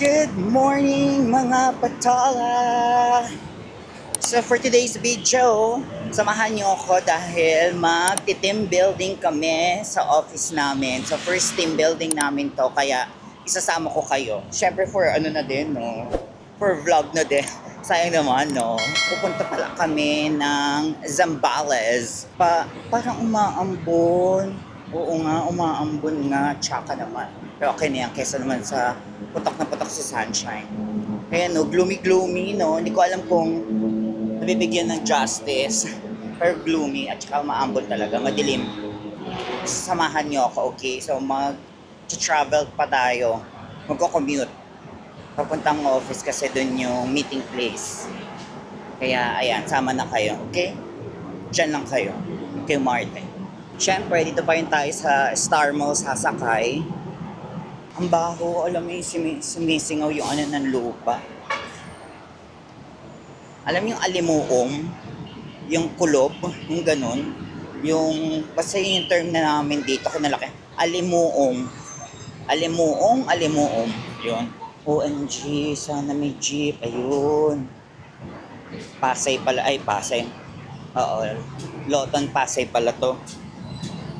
Good morning mga patala! So for today's video, samahan niyo ako dahil magti-team building kami sa office namin. So first team building namin to, kaya isasama ko kayo. Siyempre for ano na din, no? For vlog na din. Sayang naman, no? Pupunta pala kami ng Zambales. Parang umaambon. Oo nga, umaambon nga. Tsaka naman. Pero okay na yan, kesa naman sa putok na putok sa sunshine. Kaya no, gloomy-gloomy, no? Hindi ko alam kung nabibigyan ng justice. Pero gloomy at saka umaambon talaga, madilim. Samahan niyo ako, okay? So mag-travel pa tayo. Magko-commute. Papuntang office kasi dun yung meeting place. Kaya ayan, sama na kayo, okay? Diyan lang kayo, kay Marte. Siyempre, dito pa rin tayo sa Star Mall sasakay. Ang baho, alam mo yung sumisingaw yung ano ng lupa. Alam mo yung alimuong, yung kulob, yung ganun. Yung, basta yung term na namin dito, kinalaki. Alimuong. Alimuong. Yun. OMG, sana may jeep. Ayun. Pasay pala. Ay, Pasay. Oo. Loton Pasay pala to.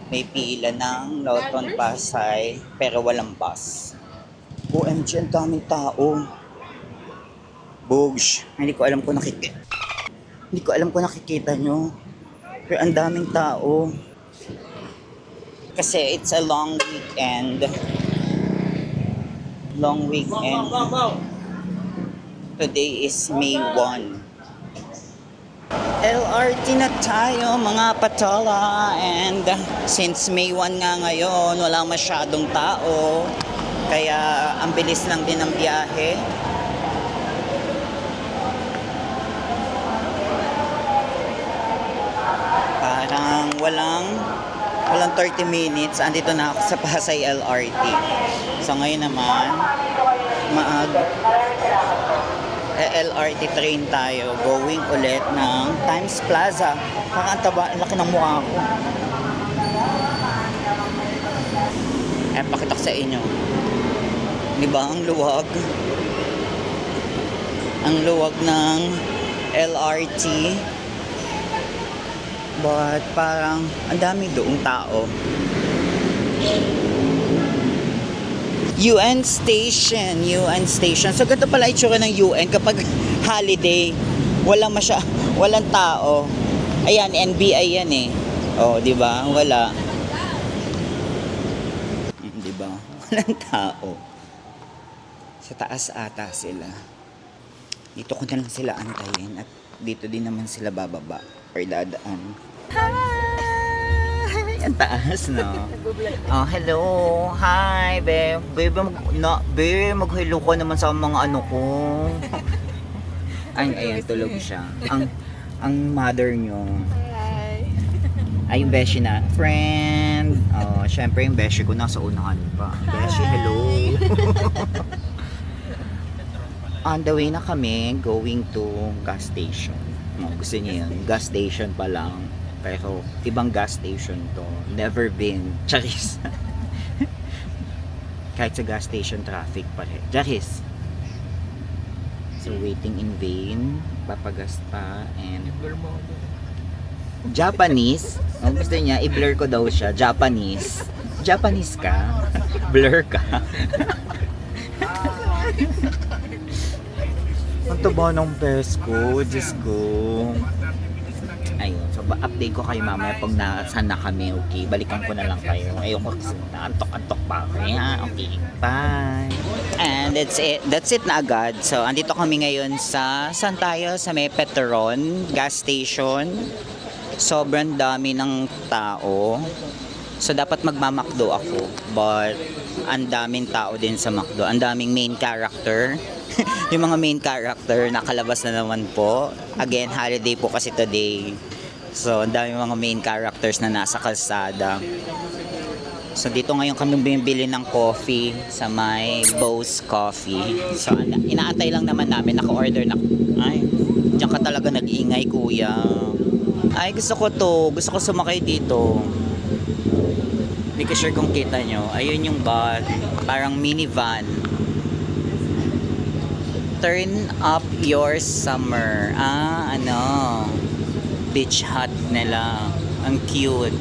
May pila ng Loton Pasay pero walang bus. OMG, ang daming tao. Bugs. Hindi ko alam kung nakikita nyo. Pero ang daming tao. Kasi it's a long weekend. Today is May 1. LRT na tayo mga patala, and since May 1 nga ngayon, wala masyadong tao. Kaya ang bilis lang din ng biyahe. Parang walang 30 minutes, andito na ako sa Pasay LRT. So ngayon naman, LRT train tayo, going ulit ng Times Plaza. Parang ang laki ng mukha ko. Pakita ko sa inyo. Di ba ang luwag? Ang luwag ng LRT. But parang ang dami doong tao. UN Station. So ganito pala itsura ng UN kapag holiday. Walang tao. Ayan, NBI yan eh. Oh, di ba? Wala. Di ba? Walang tao. Sa taas ata sila. Dito ko na lang sila antayin at dito din naman sila bababa or dadaan. Hi! Ang taas, no? Oh, hello! Hi, babe! Babe, mag-hello ko naman sa mga ano ko. Ayan, tulog siya. Ang mother nyo. Ay, yung beshi na. Friend! Oh, syempre yung beshi ko nasa unahan pa. Beshi, hello! On the way na kami, going to gas station. Gusto niyo yun? Gas station pa lang. Pero ibang gas station to. Never been. Charis. Kahit sa gas station traffic pa rin. Charis. So waiting in vain. Papagas pa. And Japanese. Ang gusto niya, i-blur ko daw siya. Japanese. Japanese ka? Blur ka? Ang taba ng best ko. Diyos ko. Ayun, so update ko kayo mamaya pag saan na kami, okay? Balikan ko na lang kayo. Ayoko kasi antok-antok pa ako. Okay, bye! And that's it na agad. So, andito kami ngayon saan tayo? Sa may Petron gas station. Sobrang dami ng tao. So, dapat magmamakdo ako. But, ang daming tao din sa McDo. Ang daming main character. Yung mga main character nakalabas na naman po. Again, holiday po kasi today. So, ang dami mga main characters na nasa kalsada. So, dito ngayon kami bumibili ng coffee sa may Bose Coffee. So, inaantay lang naman namin. Naka-order na. Ay, diyan ka talaga nag-ingay, kuya. Ay, gusto ko to. Gusto ko sumakay dito. Hindi ko sure kung kita nyo. Ayun yung bus. Parang minivan. Turn up your summer. Beach hut nila. Ang cute.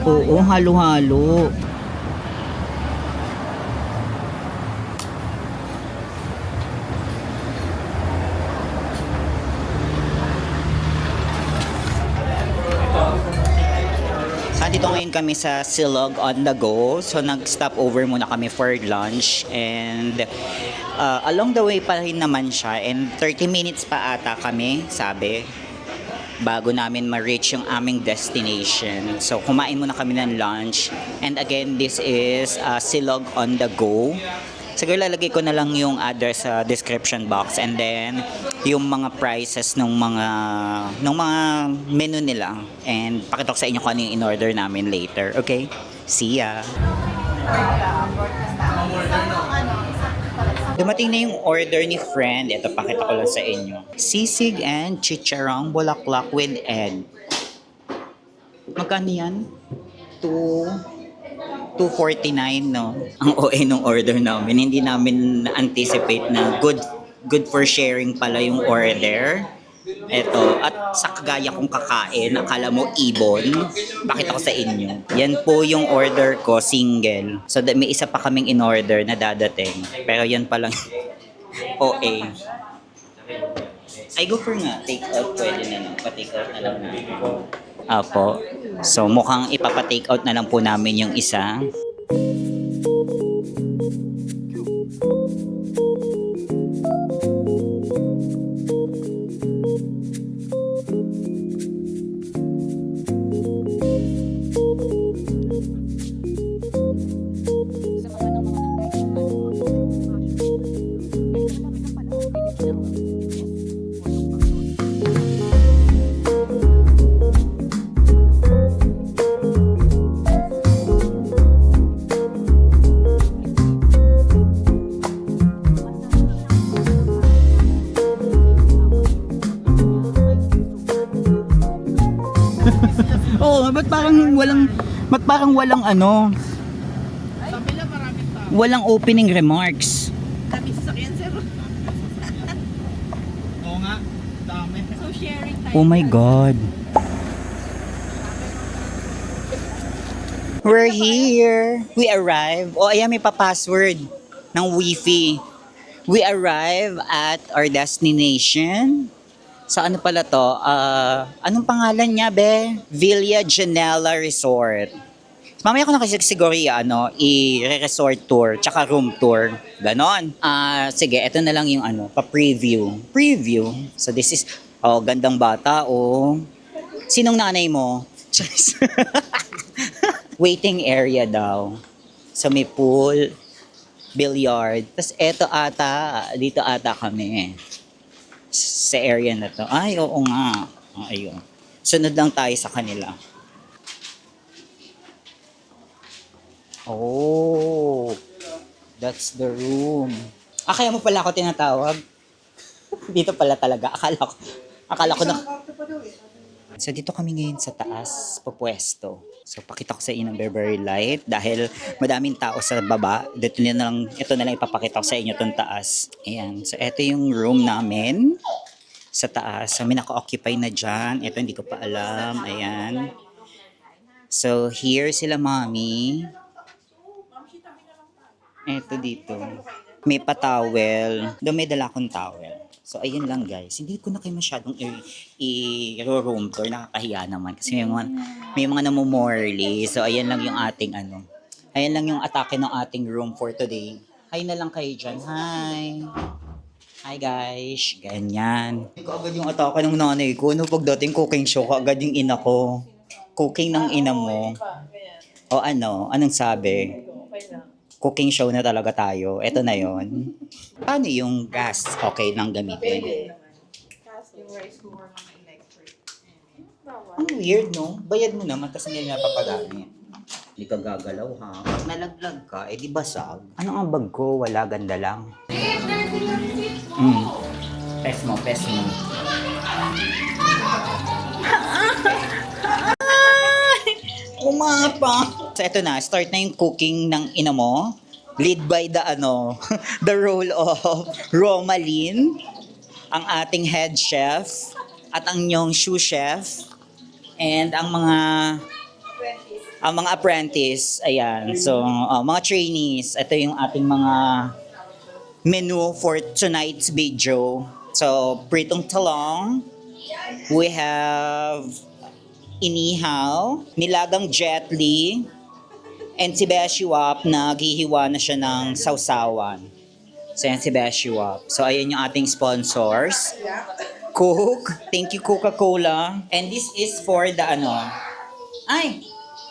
Oo, halo-halo. Dito ngayon kami sa Silog on the go. So nag-stop over muna kami for lunch and along the way pa rin naman siya and 30 minutes pa ata kami, sabi, bago namin ma-reach yung aming destination. So kumain muna kami ng lunch and again, this is Silog on the go. Siguro lalagay ko na lang yung address sa description box and then yung mga prices ng mga menu nila and pakita ko sa inyo kung ano yung in-order namin later. Okay? See ya! Dumating na yung order ni friend. Ito, pakita ko lang sa inyo. Sisig and chicharong bulaklak with egg. Magkano yan? 249, no? Ang OA nung order namin. Hindi namin anticipate na good for sharing pala yung order. Eto, at sa kagaya kong kakain, akala mo ibon, pakita ko sa inyo. Yan po yung order ko, single. So may isa pa kaming in-order na dadating. Pero yan pa lang OA. Ay, go for nga. Take out, pwede na lang. Pa-take out na lang. Apo. So mukhang ipapa-take out na lang po namin yung isa. Oo, ba't parang walang ano? Walang opening remarks. Dami sasakyan, sir. Oo nga, dami. So sharing tayo. Oh my God. We're here. We arrived. Oh, ayan, may pa-password ng Wi-Fi. We arrive at our destination. Sa ano pala to? Anong pangalan niya, be? Villa Janela Resort. Mamaya ko na kasi siguro i-resort tour, tsaka room tour. Ganon. Sige, ito na lang yung pa-preview. Preview. So this is, gandang bata, Sinong nanay mo? Waiting area daw. So may pool, billiard. Tapos dito ata kami. Sa area na to. Ay, oo nga. Ayun. Sunod lang tayo sa kanila. Oh, that's the room. Kaya mo pala ako tinatawag? Dito pala talaga. Akala ko na. So dito kami ngayon sa taas, pupwesto. So pakita ko sa inyo ng very light dahil madaming tao sa baba. Ito na lang ipapakita ko sa inyo itong taas. Ayan. So ito yung room namin sa taas. So may naka-occupy na dyan. Ito hindi ko pa alam. Ayan. So here sila mommy. Ito dito. May pa-towel. Doon may dala akong towel. So, ayun lang guys. Hindi ko na kayo masyadong i-room tour. Nakakahiya naman. Kasi may mga namumorly. So, ayan lang yung ating ano. Ayan lang yung atake ng ating room for today. Hi na lang kayo dyan. Hi. Hi guys. Ganyan. Agad yung atake ng nanay ko. No, pagdating cooking show, agad yung ina ko. Cooking ng ina mo. O ano? Anong sabi? Cooking show na talaga tayo. Ito na yon. Paano yung gas? Okay lang gamitin? Ang weird, no? Bayad mo naman kasi hindi napapagamit. Hindi ka gagalaw, ha? Pag nalaglag ka, di basag. Ano ang bag ko? Wala, ganda lang. Pes mo, pes mo. Umapa. So, eto na. Start na yung cooking ng ina mo. Lead by the the role of Romaline, ang ating head chef, at ang inyong sous chef, and ang mga apprentice. Ayan. So, mga trainees. Ito yung ating mga menu for tonight's video. So, pritong talong. We have inihaw, nilagang jetli, and si Beshiwap, naghihiwa na siya ng sausawan. So, yan si Beshiwap. So, ayan yung ating sponsors. Coke. Thank you, Coca-Cola. And this is for the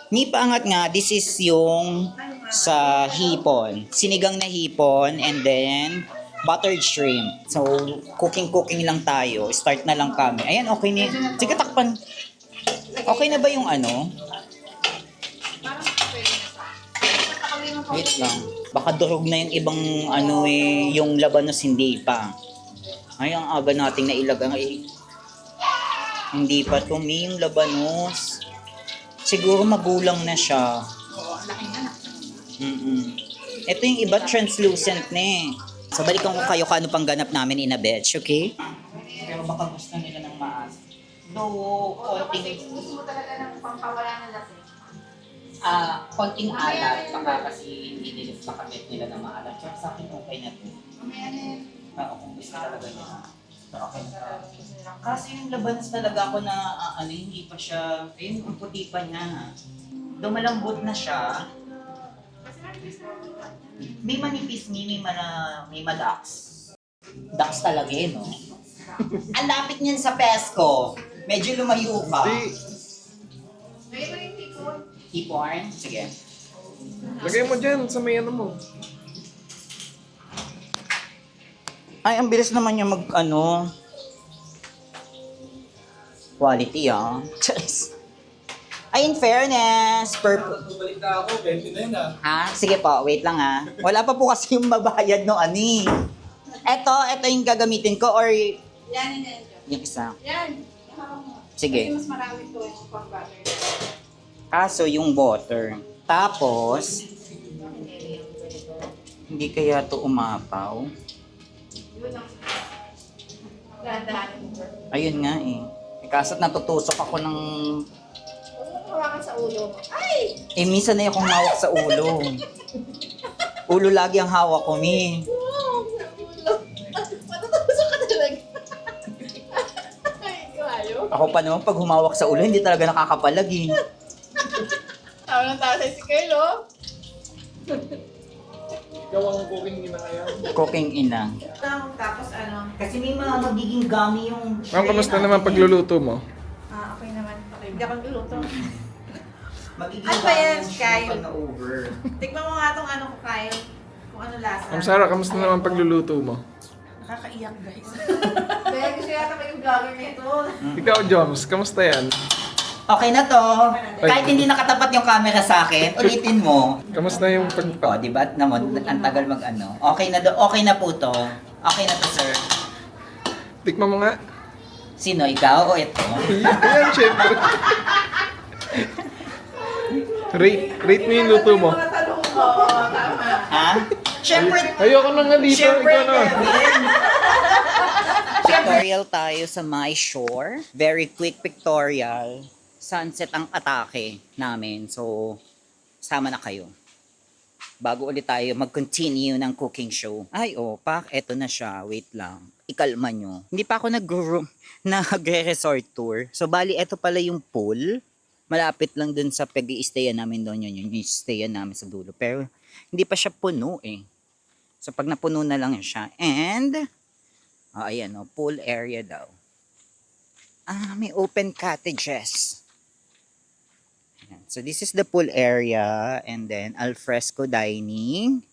may paangat nga, this is yung sa hipon. Sinigang na hipon, and then buttered shrimp. So, cooking lang tayo. Start na lang kami. Ayan, okay na. Sige, takpan. Okay na ba yung Wait lang. Baka durog na yung ibang yung labanos, hindi pa. Ay, ang aga nating nailagang hindi pa tumi yung labanos. Siguro magulang na siya. Ito yung iba, translucent na eh. So, balikan ko kayo kung ano pang ganap namin in a batch, okay? Pero baka gusto nila ng maas. No, konting... Gusto mo talaga ng pampawala ng lasing? Konting alat, baka kasi hindi nila pakabit nila ng maalat. Pero sa akin, okay na to. Kung gusto talaga nila. Okay na. Kasi yung labanas talaga ako na hindi pa siya, ayun, ang puti pa niya. Dumalambot na siya. May manipis may madaks. Daks talaga no? Ang lapit niyan sa Pesco. Medyo lumayo pa. May yung tipon. Tipon? Sige. Lagay mo dyan sa may mo. Ay, ang bilis naman niya quality, Cheers. Ay, in fairness, Balik na ako, 20 na yun Sige po, wait lang Wala pa po kasi yung mabayad no Ito yung gagamitin ko or Yan. yung isa. Yan. Sige. Kasi mas marami to yung pang butter. So yung butter. Tapos, hindi kaya to umapaw. Yun lang. Dahan-dahanin mo. Ayun nga Kaso't natutusok ako ng... Huwag mo hawakan sa ulo. Ay! minsan na akong hawak sa ulo. Ulo lagi ang hawak ko, mi. Wow! Sa ulo. Matutusok ka talaga. Ay, kayo. Ako pa naman, pag humawak sa ulo, hindi talaga nakakapalag Tawa ng tawa sa si Carlo. Ikaw ang cooking ina kaya. Cooking ina. Tapos Kasi may mga magiging gummy yung... Ma'am, kamusta naman pagluluto mo? okay naman. Okay, hindi ako luluto. Magiging Ano ba yan, gummy yung Kyle? pag na-over. Tikman mo nga itong ko, Kyle. Kung ano lasa. Ma'am Sarah, kamusta naman pagluluto mo? Nakakaiyak, guys. Dahil gusto yata may vlogger nito. Ikaw, Joms, kamusta yan? Okay na to. Kahit hindi nakatapat yung camera sa akin, ulitin mo. Kamusta yung Di ba? Naman, ang tagal Okay na okay na po to. Okay na to, sir. Tikman mo nga. Sino? Ikaw o ito? Yan, syempre. Rate mo yung luto mo. Mga tanong mo. Tama. Ha? Siyempre, Ayoko na nga dito. Siyempre, Ikaw na. Kevin. Pictorial tayo sa My Shore. Very quick pictorial. Sunset ang atake namin. So, sama na kayo. bago ulit tayo mag-continue ng cooking show. Ay, pak, eto na siya. Wait lang. Ikalma nyo. Hindi pa ako nagre-resort tour. So, bali, eto pala yung pool. Malapit lang dun sa pag-i-stayan namin doon. Yun yung stayan namin sa dulo. Pero, hindi pa siya puno eh. So, pag napuno na lang siya. And, ayan pool area daw. May open cottages. Ayan. So, this is the pool area. And then, alfresco dining.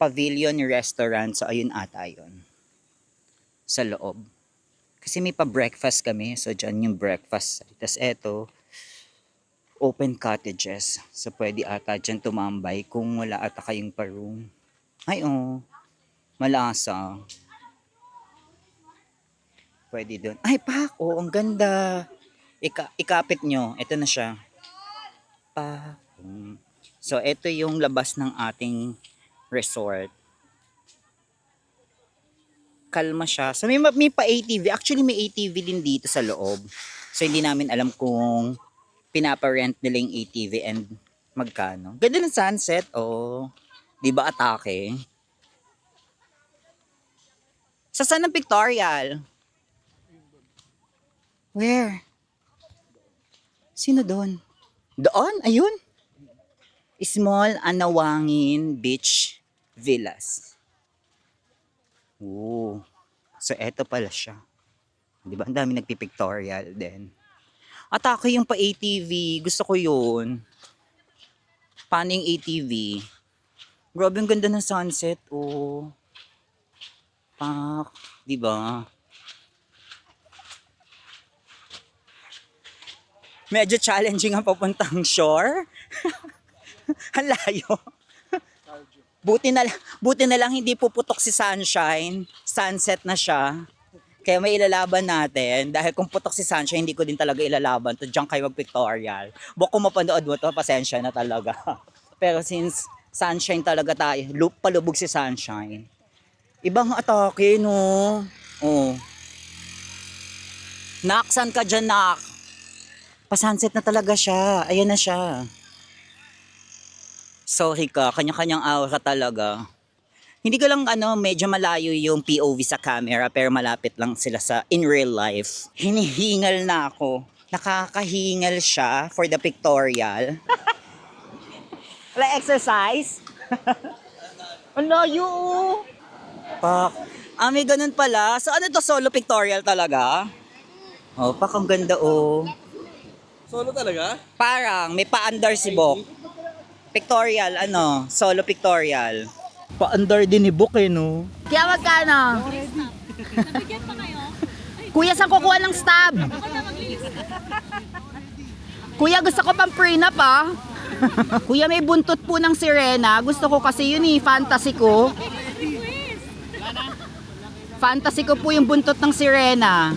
Pavilion restaurant. So, ayun ata yun. Sa loob. Kasi may pa-breakfast kami. So, dyan yung breakfast. Tapos, eto, open cottages. So, pwede ata dyan tumambay kung wala ata kayong pa-room. Ay, malasa. Pwede doon. Ay, pak! Ang ganda. Ikapit nyo. Ito na siya. Pak. So, ito yung labas ng ating resort. Kalma siya. So, may pa-ATV. Actually, may ATV din dito sa loob. So, hindi namin alam kung pinapa-rent nila yung ATV and magkano. Ganda ng sunset. Di ba atake? Sa saan ang pictorial? Where? Sino doon? Doon? Ayun? Small Anawangin Beach Villas. So eto pala siya. Di ba? Ang dami nagpipictorial din. Atake yung pa ATV. Gusto ko yun. Paano yung ATV? Grabe ang ganda ng sunset. Pak. Di ba? Medyo challenging ang papuntang shore. Ang layo. Buti na lang hindi puputok si sunshine. Sunset na siya. Kaya may ilalaban natin. Dahil kung putok si sunshine, hindi ko din talaga ilalaban. To diyan kayo mag-pictorial. Baka kung mapanood mo to, pasensya na talaga. Pero since sunshine talaga tayo, palubog si sunshine. Ibang atake, no? Nak, saan ka dyan, nak? Pa-sunset na talaga siya. Ayan na siya. Sorry ka, kanya-kanyang aura talaga. Hindi ko lang medyo malayo yung POV sa camera pero malapit lang sila sa in real life. Hinihingal na ako. Nakakahingal siya for the pictorial. Wala exercise? Ang layo. Pak. May ganun pala. So ano to, solo pictorial talaga? Pak, ang ganda Solo talaga? Parang may pa-under si Bok. Pictorial, solo pictorial. Pa-under din ni Bok no? Kaya magkano? Kuya, saan kukuha ng stab? Kuya, gusto ko pang prenup Kuya, may buntot po ng sirena. Gusto ko kasi yun fantasy ko. Fantasy ko po yung buntot ng sirena.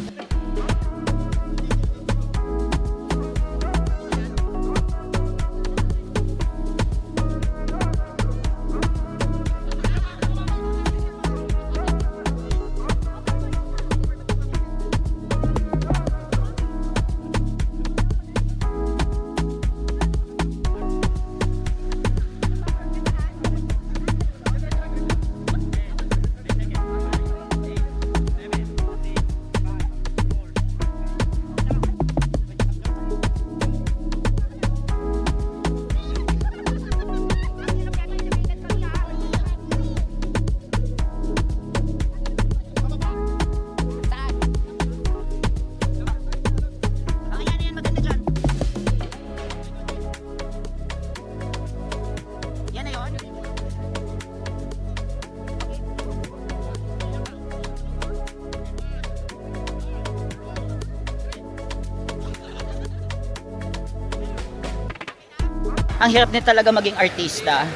Ang hirap din talaga maging artista.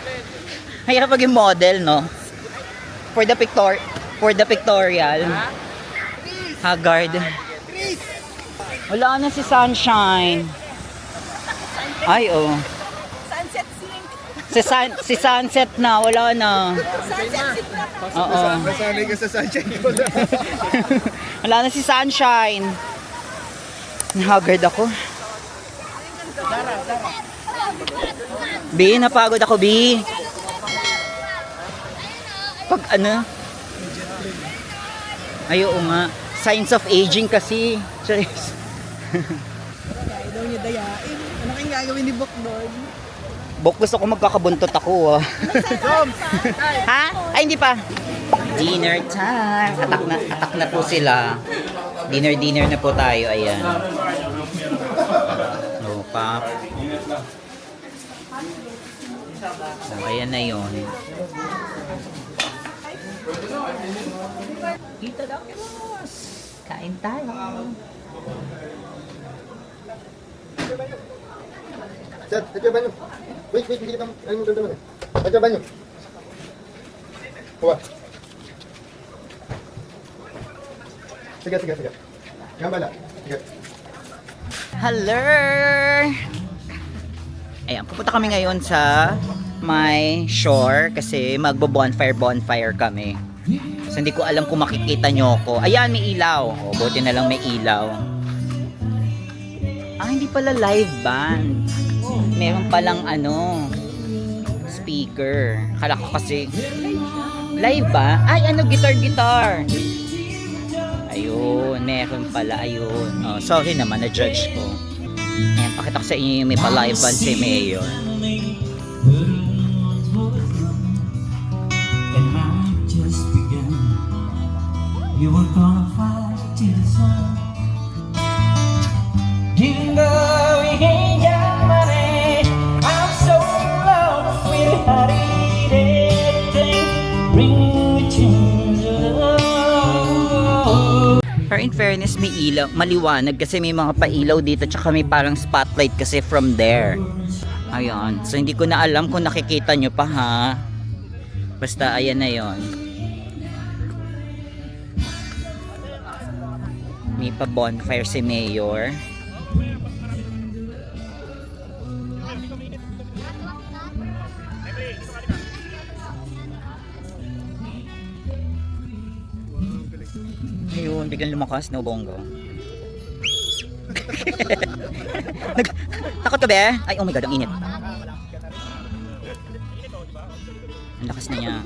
Ang hirap maging model, no? For the pictorial. Haggard. Wala na si Sunshine. Ay, Sunset sink. Si Sunset na, wala na. Sunset sink na. Oo. Nasanay ka sa sunshine ko na. Wala na si Sunshine. Haggard ako. B, napagod ako, B. Pag ano? Ay, oo nga. Signs of aging kasi. Charis. Kaya daw niya dayain. Ano kayang gagawin ni Bok doon? Bok, gusto ko magkakabuntot ako. Ha? Ay, hindi pa. Dinner time. Atak na po sila. Dinner na po tayo. Ayan. Oh, pop. Oh, ayan na yun. Kita daw, boss. Kain tayo. Sir, ito yung banyo. Wait, hindi kita, ano mo ganda mo? Ito yung banyo. Kuha. Sige. Gambala. Sige. Hello! Ayan, pupunta kami ngayon sa may shore kasi magbo-bonfire kami. So hindi ko alam kung makikita nyo ako. Ayan, may ilaw. O, buti na lang may ilaw. Ah, hindi pala live band. Meron palang speaker. Kala ko kasi live ba? Ay, gitar. Ayun, meron pala. Ayun. Oh, sorry naman, na-judge ko. Ayan, pakita ko sa inyo yung may pa-live band si Mayor. And I just began. You were gonna fight to the sun. Even though we ain't got money, I'm so in love with everything. Bring me to love. Pero in fairness, may ilaw, maliwanag kasi may mga pailaw dito tsaka may parang spotlight kasi from there. Ayun. So hindi ko na alam kung nakikita nyo pa ha. Basta ayan na yon. May pa bonfire si Mayor. Ayun, biglang lumakas na bongo. Takot ka be? Ay, oh my god, ang init. Ang lakas na niya.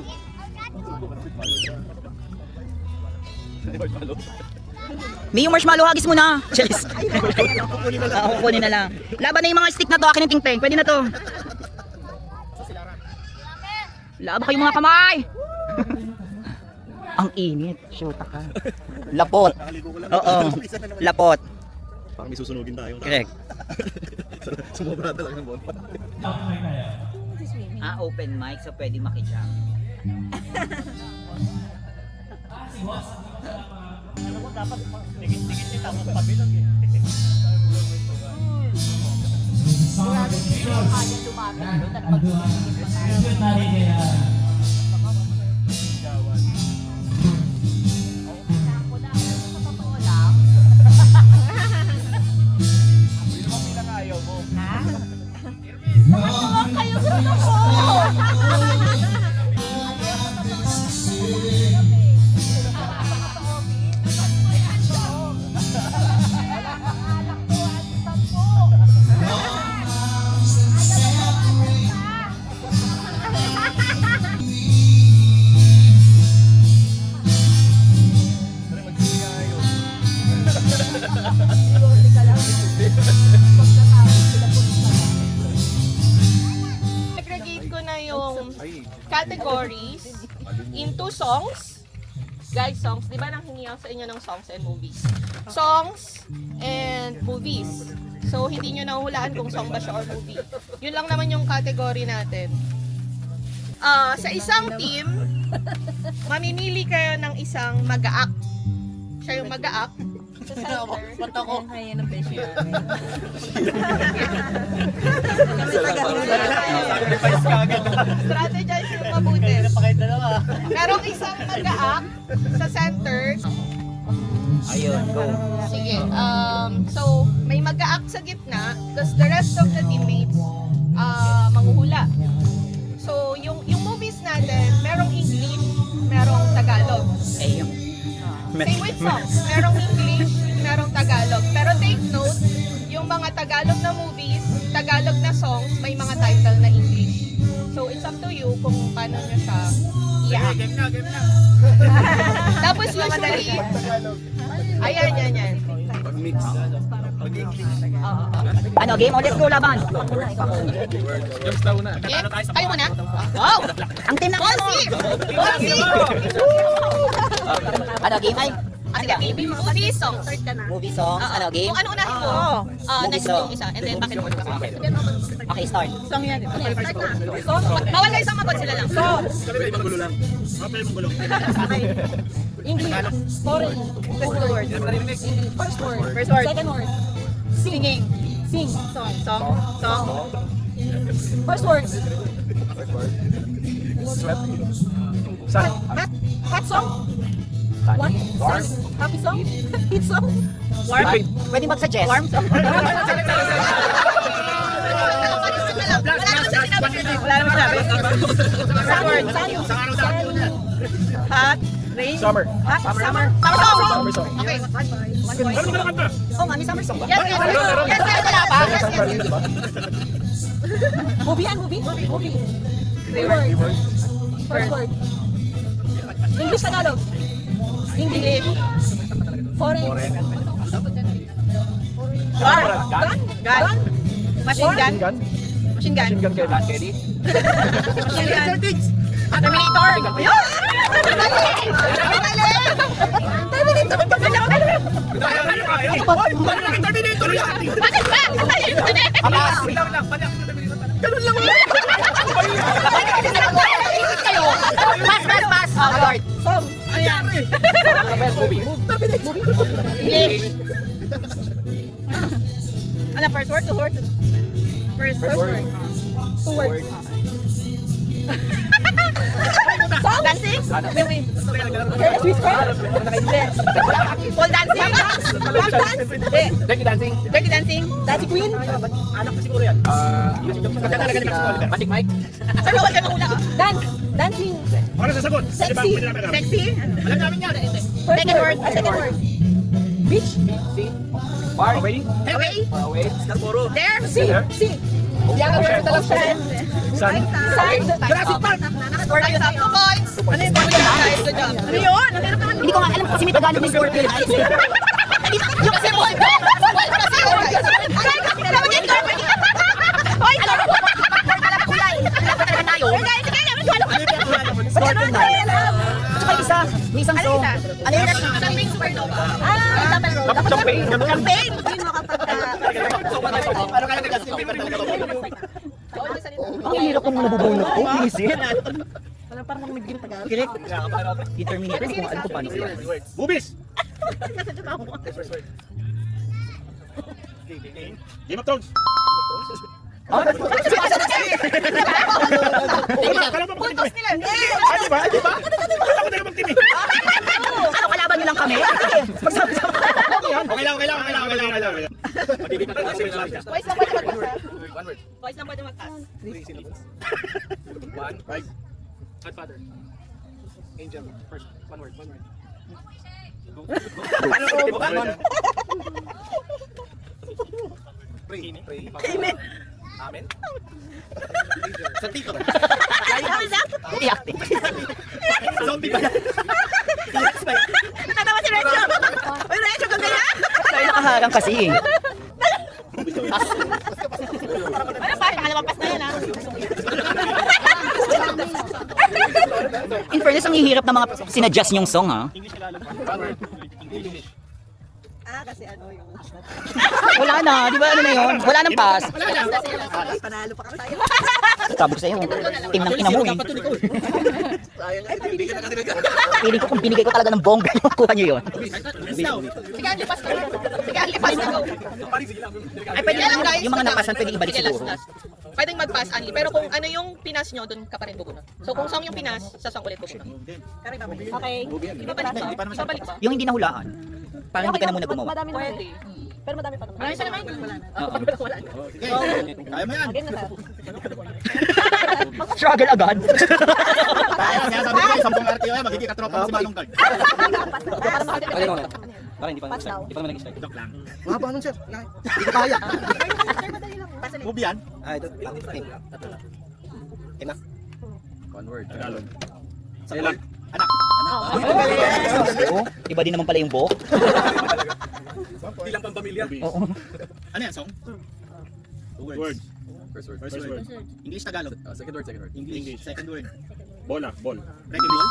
May yung marshmallow, hagis mo na. Cheers. Kukunin na lang. Laban na yung mga stick na to, akin yung ting-ting. Pwede na to. Laban kayo mga kamay. Ang init. Shoot ka. Lapot. Oo. Lapot. Parang may susunugin tayo. Correct. Sumobra talaga ng bonfire. Ah, open mic, so pwede makijam. Segregate ko na yung categories into songs. Guys, songs. Di ba nanghingi ako sa inyo ng songs and movies? Songs and movies. So, hindi nyo nahuhulaan kung song ba siya or movie. Yun lang naman yung category natin. Sa isang team, mamimili kayo ng isang mag-a-act. Siya yung mag-a-act. Sa center. Ba't ako? Kaya ng beshi yan. Strategize yung mabuti. Merong isang mag-a-act sa center. Ayun, go. Sige. So, may mag-a-act sa gitna, tapos the rest of the teammates manghuhula. So, yung movies natin, merong English, merong Tagalog. Eh, yung... Same with songs. Merong English, merong Tagalog. Pero take note, yung mga Tagalog na movies, Tagalog na songs, may mga title na English. So, it's up to you kung paano nyo siya Yeah. Tapos usually, yan. Pag-mix. Pag-English. Ano, game on, let's go laban. Kayo muna. Wow! Ang team ng ano? Ano, game ay? Sige, movie song. Movie songs, ano, game? Kung ano unahin mo, Movie next song. yung isa. And then, bakit mo? Okay, start. Song yan. Bawal kayo isang mabag sila lang. Song. Ibang gulo lang. Mapay mong gulo. English. Foreign. First word. First word. Second word. Singing. Sing. Song. First word. Hot song. What? Happy song? Hit song? Warm? Pwede mag-suggest. Warm song? Wala naman sinabi. First word. Hot. Rain. Summer. Hot. Summer. Summer song. Okay. Oh, mami, summer song ba? Yes. Wala pa. Movie yan, movie. First word. English, Tagalog. English. Foreign. Gun. Machine gun. Machine gun. Terminator. Bakit ba? Pass. Award. English. Ano, first word? Two words? First word. Two words. Song? Dancing? Pole dancing? Pole dance? Dirty dancing. Dirty dancing? Dancing Queen. Anak ko siguro yan. Magic Mike. Sir, bawal ka na una. Dancing. Para sa sagot. Sexy. Sexy? Alam namin yan. Second word? Beach. Bar. Away. Away? Away. Puro. There? See. Yaga word sa last time. Sun. Side. Jurassic Park. Score tayo sa 2 points. Ano yun? Good job. Ano yun? Ang hirap naman. Hindi ko nga alam kasi may Tagalog ng Square Bill. Yung kasi ball ko. Ball kasi ball. Ay, dapat yung score. Hoy, ano? Kulay. Dapat talaga tayo. Guys, sige, naman ko. Score to na. Tsaka isa, may isang song. Ano yun? Jumping supernova. Champagne. Campaign. Ang hirap kong nabubulot ko. Inisip. Parang may bigil Tagalog. Correct. Determinator kung ano ko paano sila. Movies. Game of Thrones. Puntos nila. Di ba? Ako tayo mag-TV. Ano, kalaban nyo lang kami? Magsama-sama. Okay lang. Voice lang pwede magpas. Voice lang pwede magpas. One. Right. Godfather. Angel. First. One word. Pray. Amen. Sa tito. Iyak. Zombie ba? Natatawa si Renzo. Uy, Renzo, kung kaya. Tayo nakaharang kasi eh. Ano pa? Pangalawang pass na yan, ha? In fairness, ang hihirap ng mga sinadjust yung song ha. Kasi ano yung... Wala na, di ba ano na yun? Wala nang pass. Panalo pa ka tayo. Sabi ko sa'yo, team ng ina mo eh. Feeling ko kung binigay ko talaga ng bongga, makuha nyo yun. Sige, lipas ka. Sige, lipas ka. Ay, pwede lang guys. Yung mga napasan, pwede ibalik Sige, last, siguro. last. Pwedeng mag-pass only. Pero kung ano yung pinas nyo, dun ka pa rin bubunot. So kung song yung pinas, sa song ulit bubunot. Okay. Ibabalik ba? Ibabalik ba? Yung hindi nahulaan, parang hindi ka na muna gumawa. Madami na. Pwede. Pero madami pa naman. Marami pa naman. Wala na. Kaya mo yan. Game na sir. Struggle agad. Kaya sabi ko, 10 RTO yan, magiging katropa mo si Manong Card. Parang hindi pa naman nag-start. Joke lang. Mahaba nun, sir. Hindi ko kaya. Movie yan? Ito. One word. Tagalog. Anak. Oh, iba din naman pala yung buhok. Hindi lang pampamilya. Oo. Ano yan, song? Two words. First word. English, Tagalog. Second word. English. Second word. Bola. Ball. Wrecking ball.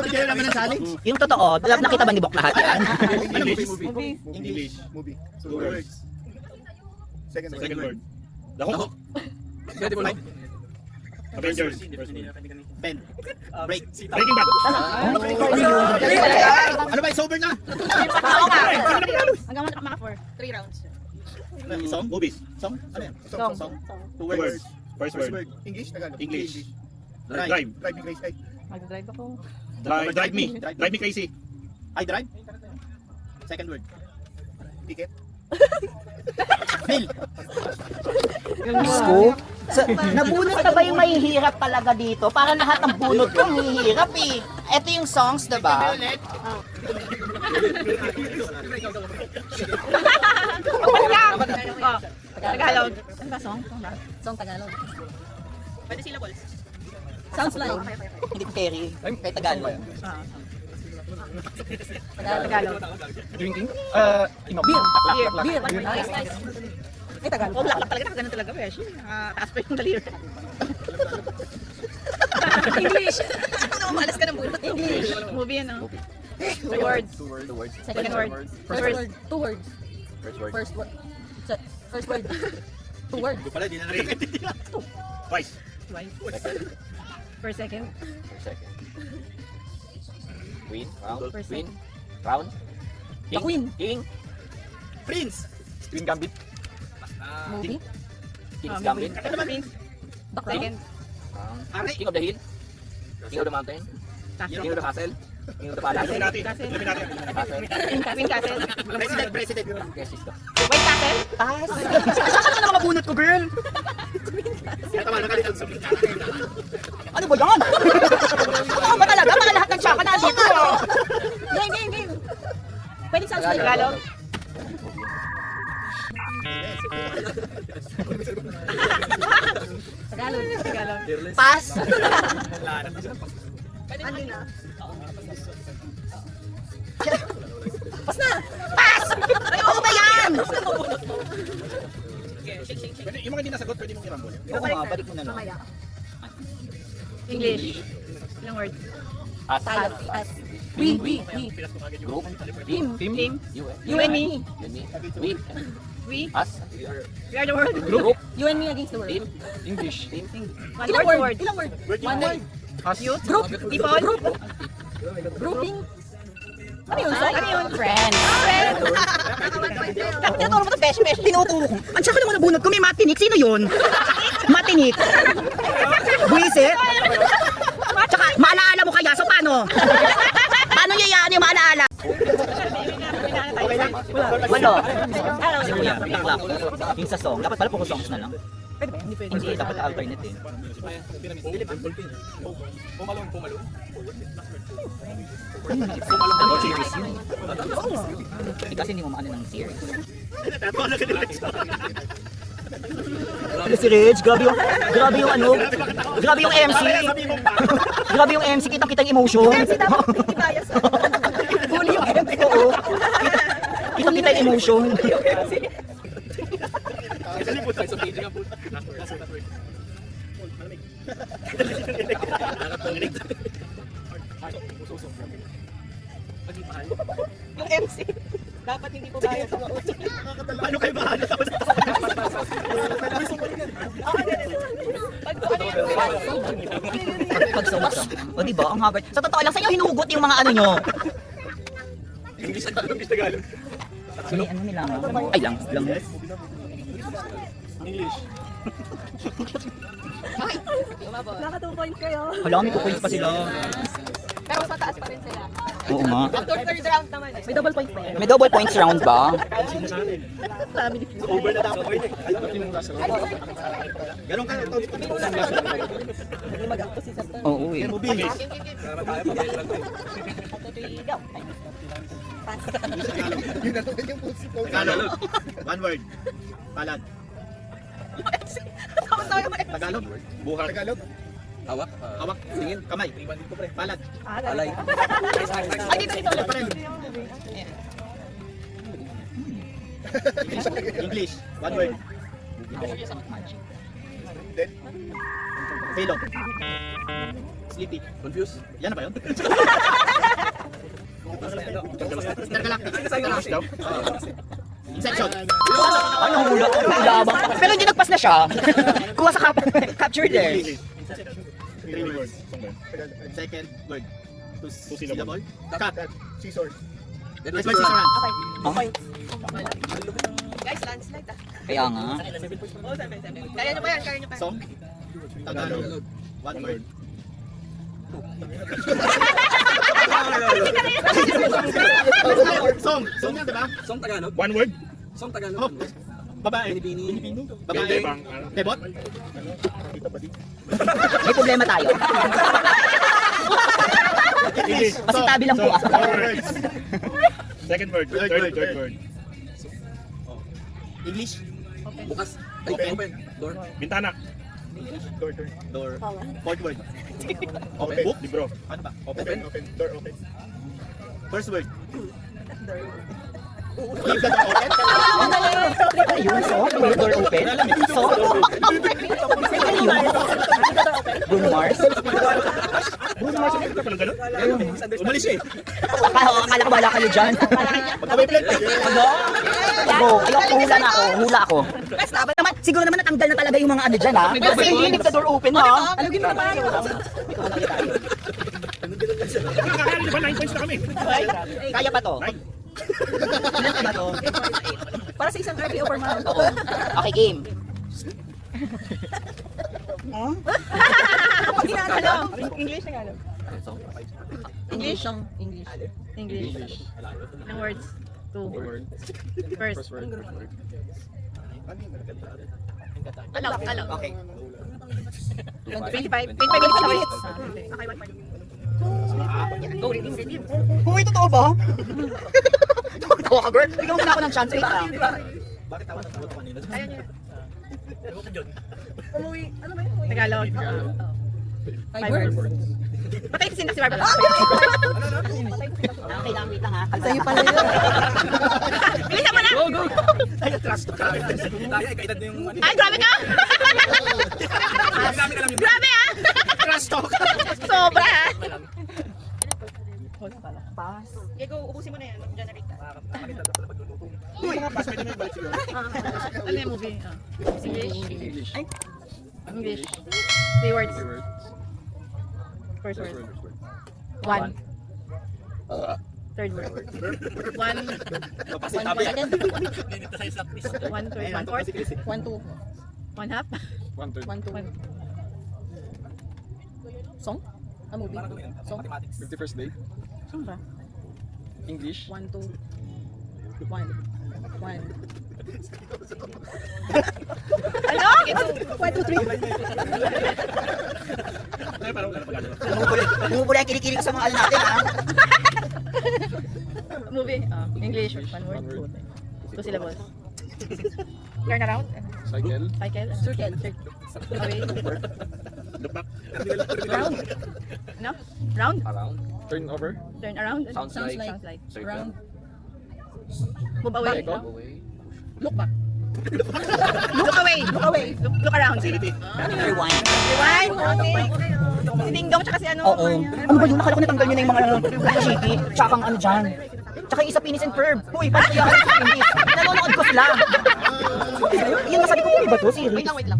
Kayo naman ang challenge. Yung totoo, nakita ba ni Bok lahat yan? English. Movie. Two words. Second word. Dako. Incredible Hulk. Avengers. Pen. Break. Breaking Bad. Ano ba, sober na? Hanggang mga 3 rounds. Song? Movies. Song? Ano yan? Song. Two words. First word. English, Tagalog. English. Drive. Drive. Driving race. Ay. Mag-drive ako. Drive me. Drive me crazy. I drive. Second word. Ticket. Diyos ko. Nabunot ka ba yung mahihirap talaga dito? Para lahat ng bunot ko mahihirap eh. Ito yung songs, diba? Tagalog. Ano ba song? Song Tagalog. Pwede syllables. Sounds like. Hindi ko carry. Kay Tagalog. Tagalog. Drinking? Beer. Nice. Ay, Tagalog. Oh, laklak talaga. Ganun talaga, Beshi. Taas pa yung daliri. English. Malas ka ng bunot. English. Movie, ano? Two words. Second word. First word. Two words. First word. First word. First word. Two words. Pala, di na narinig. Twice. Per second. Queen, round, First queen, second. round. The Queen. King, Prince. Queen Gambit. Movie. King's Gambit. The Crown. Second. King of the Hill. King of the Mountain. King of the Castle. King of the Palace. Illuminati. Castle. Illuminati. Castle. Queen Castle. President. Yes, sister. White Castle. Pass. Ano na mabunot ko, girl? Tama, nakalitan sa Ano ba yan? Ano ba talaga? Mga lahat ng tsaka nandito. Game. Pwede sounds like. Tagalog. Tagalog. Pass. Ano na? Pass na. Pass. Ano ba yan? Pwede, yung mga hindi nasagot, pwede mong irambol. Oo nga, balik mo na lang. English. Ilang words? As. As. We. Group. Team. You and me. and me. We. We. Us. We are the world. Group. You and me against the world. Team. English. Team. One Ilang word. word? Ilang word? One word. Youth. Group. People. Grouping. Ano yun? Ano yun? Friends. Friend. Tinuturo mo ito, besh. Tinuturo ko. Ang tsaka naman nabunot ko, may matinik. Sino yun? Matinik. Buisit. Tsaka, maalaala mo kaya, so paano? Paano niya yan yung maalaala? Walo. Si Kuya, biglang yung sa song. Dapat pala puro songs na lang. Hindi, dapat alternate eh. Pumalong. Ano series yun? Eh, kasi hindi mo maano ng series. Grabe si Reg, grabe yung ano, grabe yung MC. Grabe yung MC, kitang-kita yung emotion. Huli yung MC. Oo. Kitang-kita yung emotion. Yung MC. Dapat hindi po bayad sa mga Paano kayo bahala? Pag songs. O diba, ang Harvard. Sa totoo lang, sa'yo hinugot yung mga ano nyo. English Tagalog. May ano nila. Ay, lang. English. Naka 2 points kayo. Wala, may kukulis pa sila. Pero mataas pa rin sila. Oo nga. After third round naman eh. May double point pa yan. May double points round ba? Over na dapat. Ganun ka. Oo eh. Tagalog. One word. Palad. Tagalog. Buhat. Tagalog. Hawak. Hawak. Tingin. Kamay. Palad. Alay. Ay, dito ulit pa rin. English. One word. Pelo. Sleepy. Confused. Yan na ba yun? Inception. Ano hula? Labang pa. Pero hindi nagpas na siya. Kuha sa capture there. Three words. Second word. Two syllable. Cut. Scissors. Let's play scissors run. Guys, landslide ah. Kaya nga. Kaya nyo pa yan, kaya nyo pa yan. Song. Tagalog. One word. Song. Song yan, diba? Song Tagalog. One word. Song Tagalog. Oh. Babae. Babae. Tebot. May problema tayo. Masitabi lang po ah. Second word. Third word. English. Bukas. Ay, open. Door. Bintana. Door. Fourth word. Open. Book. Libro. Ano ba? Open. Door open. First word. Leave the door open. Ayun, so, may door open. So, Bruno Mars. Umalis siya eh. Akala ko bala kayo dyan. Magka-plate. Go, ayoko, hula ako. Naman, siguro naman natanggal na talaga yung mga ano dyan ha. Kasi hindi leave the door open ha. Alugin mo na tayo. Diba 9 points na kami? Kaya pa to. Kaya pa to. Para sa isang RPO per month. Oo. Okay, game. English na gano'n. English? English. Ng words. Two. First. Alok. Okay. 25 minutes. Okay, 1 point. Go, redeem. Uy, totoo ba? Totoo ka, girl. Bigyan mo na ako ng chance. Wait lang. Kaya niya. Tagalog. 5 words. Patay kasi si Barbara. Okay lang, wait lang ha. Sa'yo pala yun. Bilisan mo na! Go. Ay, trust. Kaya, kaedad na yung ano. Ay, grabe ka! Grabe ah! Trash talk. Sobra ah! Okay, go, ubusin mo na yan. Generate ka. Ano yung movie? English? English. 3 words. First word. 1. Third word. 1. 1 third. 1 fourth. 1 2. 1 half. 1 third. 1 2. Song? A movie? Song? 51st date. Song ba? English. 1 2. 1. Ano? 1 2 3. Bumubula yung kilikili ko sa mga ano natin ha. Movie. English. 1 word. 2 syllables. Turn around. Cycle. Circle. Away. Round. No? Round? Around. Turn over. Turn around. Sounds like. Circle. Round. Move away. Go away. Look back. Look away. Look around. Rewind. Si Ding Dong tsaka si ano. Oo. Ano ba yun? Nakala ko natanggal nyo na yung mga chiki. Tsaka ang ano dyan. Tsaka yung isa penis and verb. Uy, paano kaya ako sa penis? Nanonood ko sila. Yun masabi ko, uy ba to? Series? Wait lang.